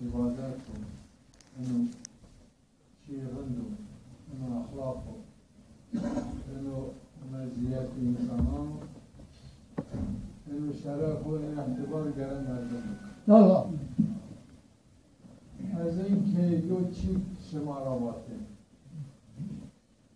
عباداته إنه شيء عنده إنه أخلاقه إنه مزيات إنسانه إنه شرفه إنه اعتبار قرن مردم لا لا از این که یو چی شما را باته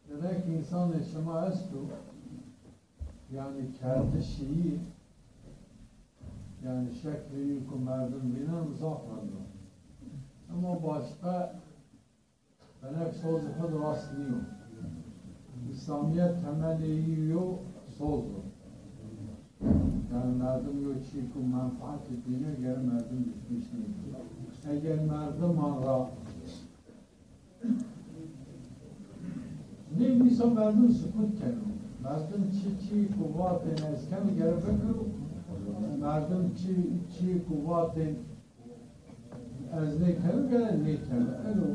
demek insan şema estu yani kendi şeyi yani şekli ku merdum binen uzak oldu. Ama başka benek sözü khud rastlıyor. İslamiyet temeli yok sözü. Yani merdum yok çi ku menfaat ettiğine göre merdum düşmüş değil. Eğer merdum ara ne bilse merdum sükut kenu. Merdum çi kuvvet-i nesken geri bekru. Merdum çi kuvvet-i از نیکمی گره نیکمی اینو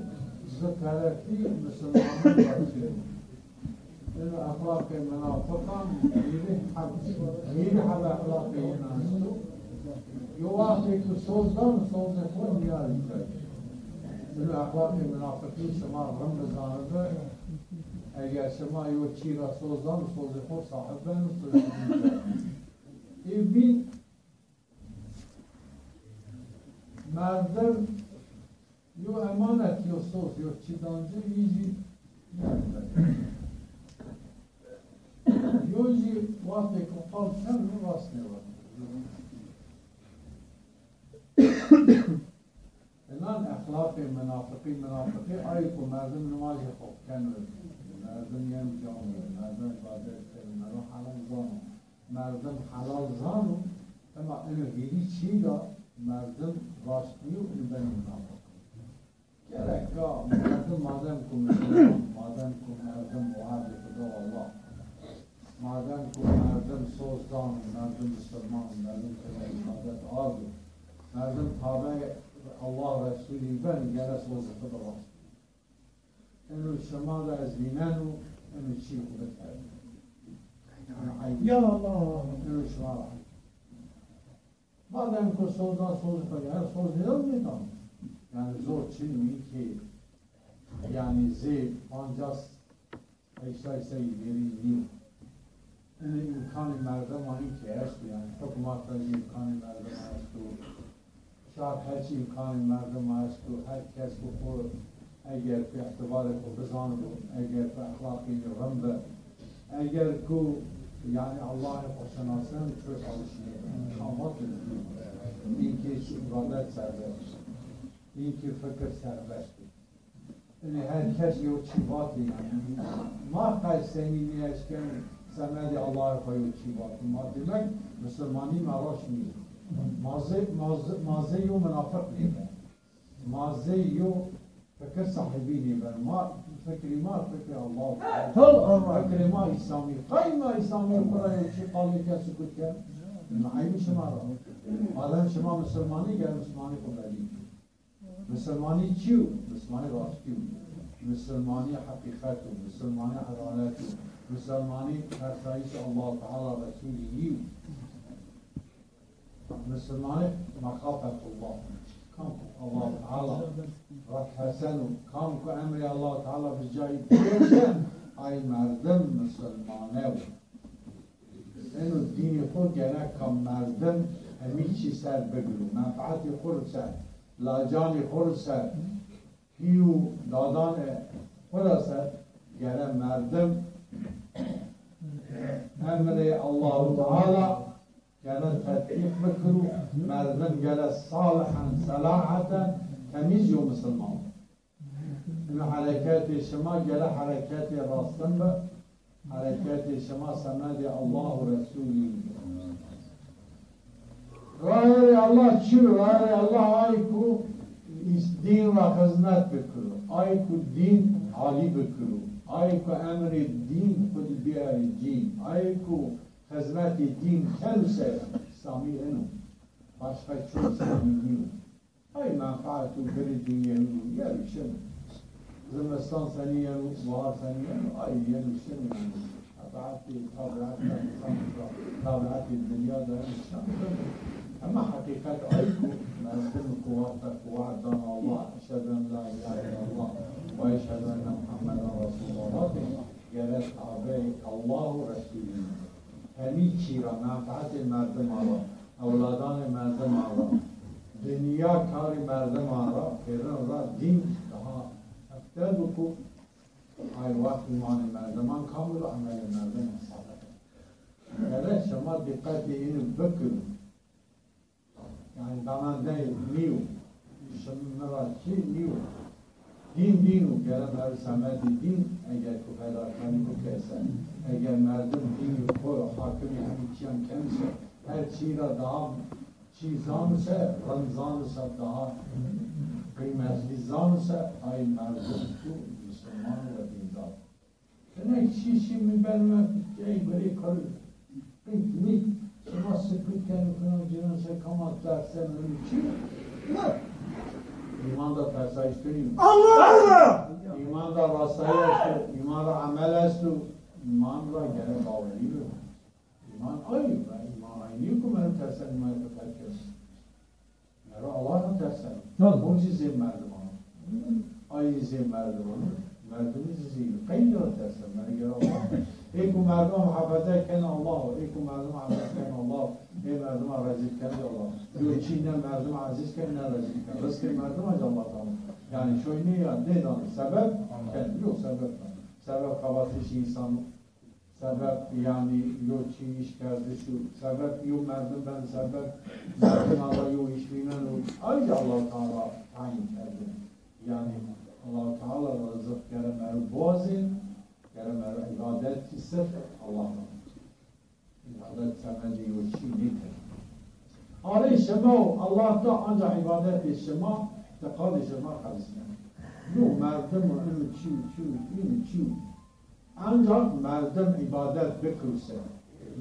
زکرفی مسلمانان باشه اینو اخلاق منافقان میری حب اخلاقی اینانستو یو وقتی که سوزدان سوز خود نیاری کرد اینو اخلاق منافقی شما رم بزانده اگر شما یو چی را سوزدان سوز خود صاحب بین سوز خود این بین مردم یو امانت یو سوز یو چی دانجه ایجی یو جی وقتی که قال کن رو راست نیوان الان اخلاق منافقی آیی که مردم نماز خوب کنه مردم یم جامعه مردم عبادت کنه مردم حلال زانو اما اینو گیری چی دا مردم راستیو این بین منافق gerek yok. Madem ki Müslüman, madem ki merdum muhabbi Kudu Allah, madem ki merdum sozdan, merdum Müslüman, merdum ibadet ağır, merdum tabi Allah Resulü ben gere sozı Kudu Allah. Enu şema da ezminenu, enu çiğ Kudu terdi. Ya Allah. Enu şema da. Madem ki sozdan sozı Kudu, her soz ne olmuyor? Yani zor çilmi ki yani zil ancak eşyaysa yeri yani imkanı merdem ayı ki eşti yani hükümetle imkanı merdem ayıştı şart her şey imkanı merdem ayıştı herkes bu kur eğer ki ihtibarı ku bizandı eğer ki ahlakı rımdı eğer ki yani Allah'ı koşanasın çok alışıyor kamat ediliyor iyi ki ibadet serbest این که فکر سربستی یعنی هر کسی یه چیواتی ما قیسینی نیشکن سمد الله خواهی چیواتی ما demek مسلمانی مراش نیست مازه یو منافق نیبه مازه یو فکر صاحبی نیبه ما فکری ما فکر الله فکر ما اسلامی خواهی ما اسلامی قرآن چی قالی کسی کد کرد نعیمی شما را مادم شما مسلمانی گر مسلمانی خود علی مسلمانی چیو؟ مسلمانی راستیو مسلمانی حقیقتو مسلمانی عدالتو مسلمانی فرسایش الله تعالی رسولیو مسلمانی مخافت الله کام الله تعالی رک حسنو کام که امر الله تعالی بجایی پیشن ای مردم مسلمانه اینو دین خود گره کام مردم همین چی سر بگرو منفعتی خود سر لاجانی خود سر هیو دادان خود سر گره مردم امر الله تعالی گره تطبیق بکرو مردم گره صالحا صلاحتا تمیز و مسلمان این حرکات شما گره حرکات راستن به حرکات شما سمد الله و رسولی رای الله چی رای الله آی کو دین را خدمت بکرو آی کو دین عالی بکرو آی کو امر دین خود بیاری دین آی کو خدمت دین خلصه اسلامی اینو başka çok sevmiyor ay menfaatu bir dünyanın yarışın Zımıstan seni yenu, bahar seni yenu ay yarışın طبيعة الدنيا ده أما حقيقة أيكم ما أسكن قواتك وعدنا الله أشهد أن لا إله إلا الله وأشهد أن محمدا رسول الله جلس أبي الله رسوله همین چی را منفعت مردم را اولادان مردم را دنیا کار مردم را پیران را دین daha افتر بکو ای وقت ایمان مردمان کامل و عمل مردم صادق اگر شما دقت اینو بکنید yani damanda niu şunlara ki niu dinu gelen her samedi din eğer ku fedakarlık ku kesen eğer merdum dini ko hakimi hemiçyan kendisi her çira daha çizansa ranzansa daha kıymetlizansa ay merdum ku Müslüman ve dindar. Yani şişi mi benme ey böyle karı peki şuna sıkırken falan cinase kamat dersen mümkün mü? İmanda tersayiş dönüyor. Allah! İmanda rasayı, imanda amel estu, imanla gene bağlıydı. İman ayı, iman aynı kumarı tersen imanı terkes. Nere Allah'ın tersen. Mucize merdivanı. Ayı zim merdivanı. Merdimi ziziydi. Kayınca tersen. Nere gene Allah. Eko merdima muhabbete ken Allah. Eko merdima muhabbete ken Allah. Ey merdima rezil ken Allah. Yo Çin'den merdima aziz ken ne rezil ken. Rızkı merdima Allah Ta'ala. Yani şöyle ne ya? Ne lan? Sebep? Yok sebep. Sebep kabatışı insan. Sebep yani yok çi iş kardeşi. Sebep yok merdim ben sebep. Merdim Allah yok işliğinden yok. Ayrıca Allah Ta'ala aynı kerdim. Yani Allah Ta'ala rızık keremer boğazın. Keremer ibadet sırf Allah'ın. İbadet semedi yok çi nedir? Arayı şema Allah'ta ancak ibadet şema tekad şema kardeşler. Yok merdim ümit ancak merdim ibadet bikirse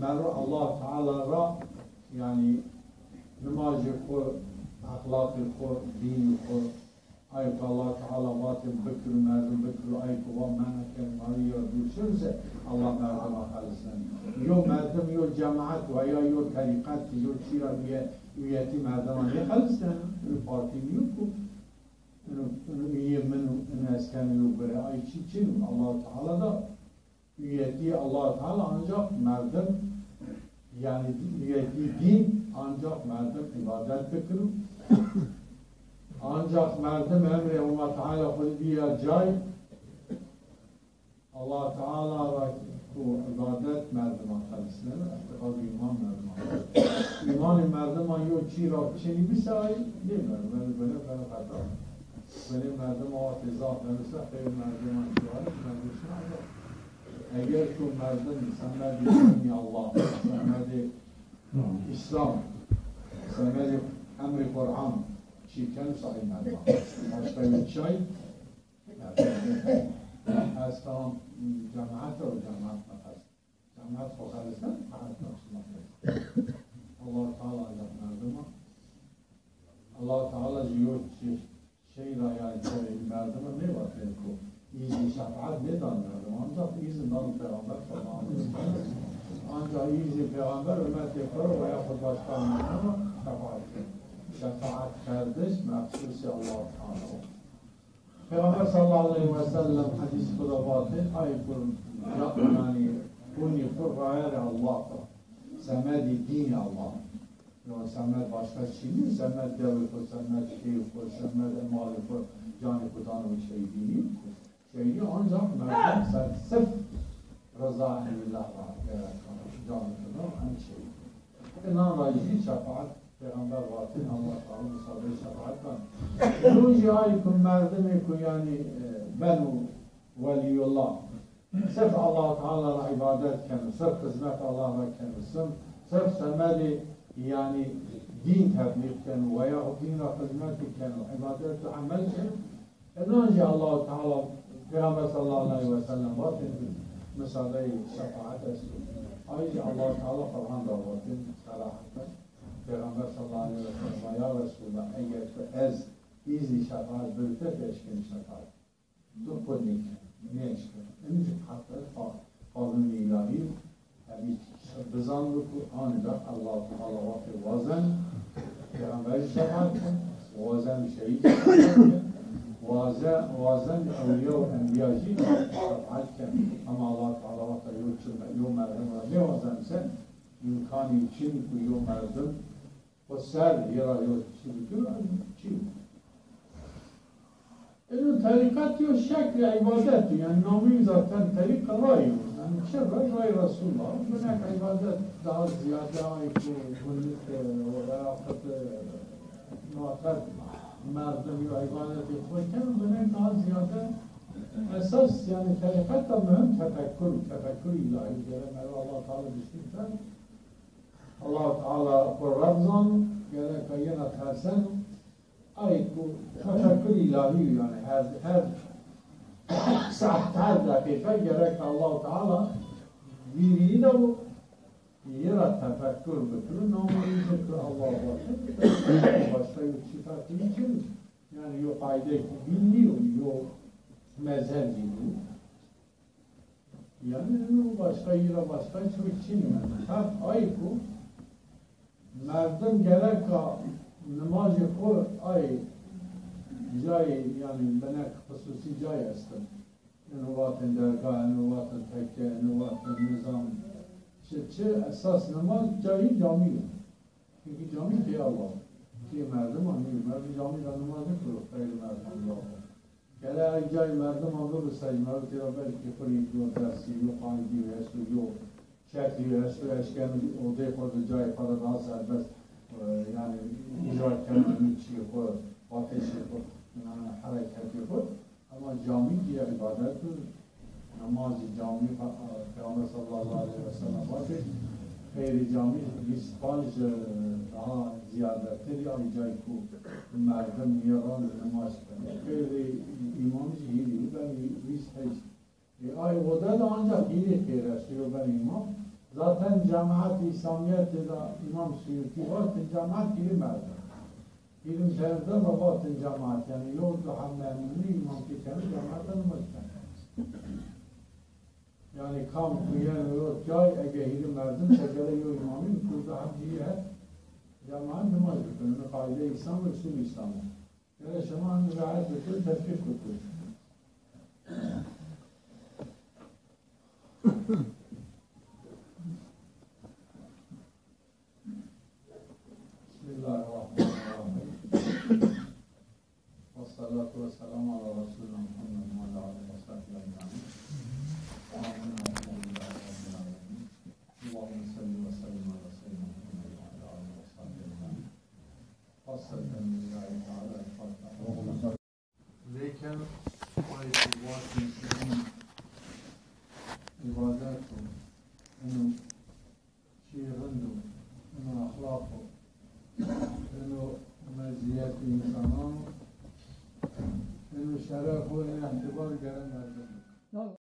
merdim Allah Teala'ra yani namazı kur, ahlakı kur, dini kur ayıp Allah Teala batıl bikir merdim bikir ayıp ve meneken mariya düşürse Allah merdim akarısın. Yok merdim yok cemaat veya yok tarikat yok çira üyeti merdim ne kalısın? Parti yok ku. Üye men eskeni yok böyle ay için Allah Teala da üyeti Allah Teala ancak merdim yani üyeti din ancak merdim ibadet fikri ancak merdim emri Allah Teala kudbiya cay Allah Teala ve bu ibadet merdim akarısına istikad iman merdim iman merdim yok çira şeyi bir sahi değil mi? Böyle hata benim merdim o atizat verirse hayır merdim açıvarız merdim Allah eğer şu merdim semedi Allah semedi İslam semedi emri Kur'an çiğken sahih merdim başka bir şey az tamam cemaat o cemaat nefes cemaat fokalisten Allah Teala merdim Allah Teala diyor ki şeyle yani merdime ne var telko? İzi şefaat ne danlardım? Ancak izin dalı peygamber sallallahu aleyhi ve sellem. Ancak izi peygamber ümmet yaparı veya başka ama şefaat. Şefaat kardeş mehsusi Allah Teala. Peygamber sallallahu aleyhi ve sellem hadis kudabatı ayıpır yani kuni kur gayri Allah'ta. Semedi dini Allah. Yani semed başka şey değil, semed devlet o, semed şey o, semed emali o, canı kutan o şey değil. Şeyi ancak merdim sırf rıza-i billah var. Canı kutan aynı şey. İnan rayıcı şefaat, Peygamber vatin Allah Teala müsaade şefaat var. Yunci ayıkın merdimi ku yani benu veliyullah. Sırf Allah Teala'na ibadet kendi, sırf hizmet Allah'a kendisi, sırf semedi yani din tebliğken veya dine hizmetken, ibadet amelken, önce Allah Teala Peygamber sallallahu aleyhi ve sellem vatin müsaade-i şefaat etsin. Ayrıca Allah Teala Kur'an'da vatin sarahatten Peygamber sallallahu aleyhi ve sellem ya Resulullah eğer ez izi şefaat birlikte eşkin şefaat. Dokunnik ne eşkin? Önce hatta قانون الهی بزن بکن آنجا الله تعالی وقت وزن پیغمبر شفاعت کن وزن شهید وزن اولیاء و انبیاء جی شفاعت کن اما الله تعالی وقت یو مردم را بیوزن سن امکانی چی بکن یو مردم و سر یرا یو چی بکن چی بکن اینو طریقت یا شکل عبادت یعنی نامی ذاتن طریق رای یعنی چه رای رسول الله بنک عبادت daha ziyade ayku günlük veyahut muhakkak merdem ya ibadet yaparken benek daha ziyade esas yani tarikat da mühim tefekkür ilahi gerek Allah Teala düşünürken Allah Teala Kur'an gerek ayına tersen ayku tefekkür ilahi yani her saat her dakika gerek Allah Teala biriyi de bu yara tefekkür bitirir, namazı zikri Allah'a başlar. Başka yok sıfatı için, yani yok ayda bilmiyor, yok mezhep biliyor. Yani başka yere başka çok için yani. Hep ayku, merdem gerek namazı koy, ay cay yani benek hususi cay asıl. Nüvatın dergah, nüvatın tekke, nüvatın nizam. Çe esas namaz cayı cami. Çünkü cami ki Allah. Ki merdum anlıyor. Merdum camiyle namaz ne kılır? Hayır merdum Allah. Gele ay cay merdum alır sayı. Merdum tira belki kırık yok, dersi yok, hangi esu yok. Şekli esu eşken odaya fazla cay para daha serbest. Yani icra kemerinin içi koy, ateşi koy, hareketi koy. Ama cami diye ibadettir. Namazı cami Peygamber sallallahu aleyhi ve sellem vakit hayri cami İspanyol daha ziyadedir ya icayku merdem yaran namaz hayri imamcı iyi ben biz hiç ay oda da ancak iyi kıyırlaşıyor ben imam zaten cemaat-i İslamiyet'te de imam Suyuti var cemaat iyi merdem ilim şehirde babatın cemaat yani yolda hamlemini imam ki kendi cemaat'e namaz yani kam kuyen yok cay egehiri merdum segere yok imamın kurda hacciye cemaat namaz kılıyor. Kaide İslam ve usul İslam. Yani şeman riayet ediyor, tefkik tutuyor. Bismillahirrahmanirrahim. Ve salatu ve selamu ala Resulullah Muhammed ve ala aleyhi ve sellem. اللهم صل وسلم على سيدنا محمد وعلى اله وصحبه اجمعين. خاصة لله تعالى الفاتحة. لكن عباداته انه شيء عنده انه اخلاقه انه مزيات انسانه انه شرفه انه اعتبار قرن